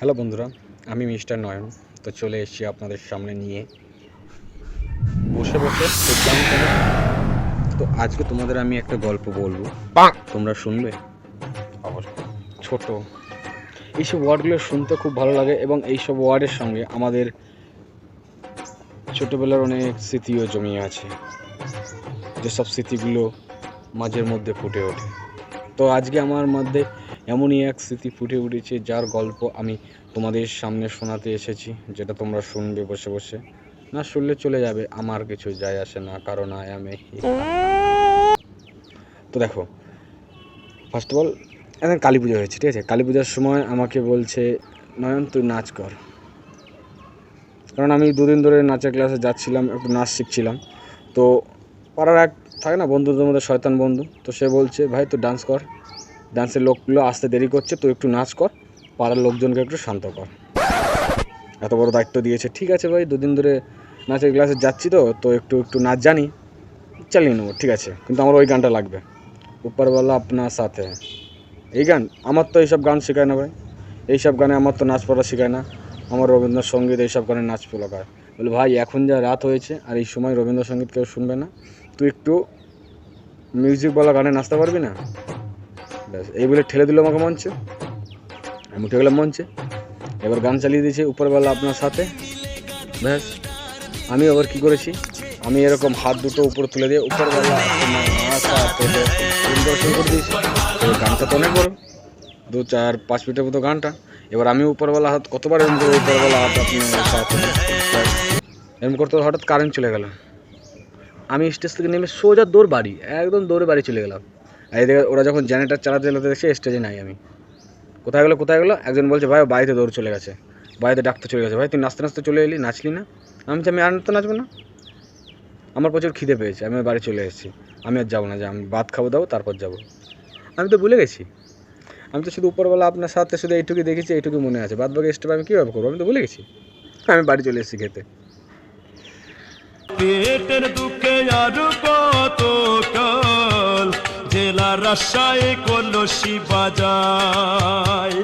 Hello বন্ধুরা, আমি mister নয়ন। তো চলে এসেছি আপনাদের সামনে নিয়ে বসে বসে দেখলাম কেন। তো আজকে তোমাদের আমি একটা গল্প বলবো, তোমরা শুনবে। অবশ্যই ছোট এইসব ওয়ার্ডগুলো শুনতে খুব ভালো লাগে এবং এইসব ওয়ার্ডের সঙ্গে আমাদের ছোটোবেলার অনেক স্মৃতিও জমিয়ে আছে, যেসব স্মৃতিগুলো মাঝের মধ্যে ফুটে ওঠে। তো আজকে আমার মধ্যে এমনই এক স্মৃতি ফুটে উঠেছে, যার গল্প আমি তোমাদের সামনে শোনাতে এসেছি, যেটা তোমরা শুনবে বসে বসে। না শুনলে চলে যাবে, আমার কিছু যায় আসে না, কারণ আমি তো দেখো, ফার্স্ট অফ অল এখন কালী পুজো হয়েছে, ঠিক আছে। কালী পূজার সময় আমাকে বলছে, নয়ন তুই নাচ কর। কারণ আমি দুদিন ধরে নাচের ক্লাসে যাচ্ছিলাম, একটু নাচ শিখছিলাম। তো পাড়ার এক থাকে না বন্ধুদের মধ্যে শয়তান বন্ধু, তো সে বলছে ভাই তুই ডান্স কর, ডান্সের লোকগুলো আসতে দেরি করছে, তুই একটু নাচ কর, পাড়ার লোকজনকে একটু শান্ত কর। এত বড় দায়িত্ব দিয়েছে, ঠিক আছে ভাই, দুদিন ধরে নাচের ক্লাসে যাচ্ছি, তো একটু একটু নাচ জানি, চালিয়ে নেবো, ঠিক আছে। কিন্তু আমার ওই গানটা লাগবে, উপরওয়ালা আপনার সাথে। এই গান আমার তো এইসব গান শেখায় না ভাই, এইসব গানে আমার তো নাচ পড়া শেখায় না। আমার রবীন্দ্রসঙ্গীত এইসব গানে নাচ পোলাকায়। বলে ভাই এখন যা রাত হয়েছে আর এই সময় রবীন্দ্রসঙ্গীত কেউ শুনবে না, তুই একটু মিউজিকওয়ালা গানে নাচতে পারবি না? ব্যাস এই বলে ঠেলে দিল আমাকে মঞ্চে, আমি উঠে গেলাম মঞ্চে। এবার গান চালিয়ে দিয়েছে উপরওয়ালা আপনার সাথে। ব্যাস আমি আবার কী করেছি, আমি এরকম হাত দুটো উপরে তুলে দিয়ে উপরওয়ালা আপনার সাথে শুরু করে দিয়েছি। এবার গানটা তো অনেক বড়, 2-4-5 মিনিটের মতো গানটা। এবার আমি উপরওয়ালা হাত কতবার এরকম করে উপরওয়ালা হাত আপনার সাথে এরকম করতে হঠাৎ কারেন্ট চলে গেল। আমি স্টেজ থেকে নেমে সোজা দৌড় বাড়ি, একদম দৌড়ে বাড়ি চলে গেলাম। আর এদিকে ওরা যখন জেনারেটার চালাতে চালাতে দেখছে স্টেজে নাই আমি। কোথায় গেলো একজন বলছে ভাই বাড়িতে দৌড় চলে গেছে, বাড়িতে ডাকতে চলে গেছে। ভাই তুই নাচতে নাচতে চলে এলি, নাচলি না? আমি আর তো নাচবো না, আমার প্রচুর খিদে পেয়েছে, আমি বাড়ি চলে এসেছি, আমি আর যাবো না, যে আমি ভাত খাবো দাও তারপর যাবো। আমি তো ভুলে গেছি, আমি তো শুধু উপরবেলা আপনার সাথে শুধু এইটুকুই দেখেছি, এইটুকু মনে আছে, বাদ বাকি স্টেপ আমি কীভাবে করবো, আমি তো ভুলে গেছি। আমি বাড়ি চলে এসেছি খেতে। পেটের দুঃখে আর কত কাল জেলা রাজশাহী কলসি বাজায়।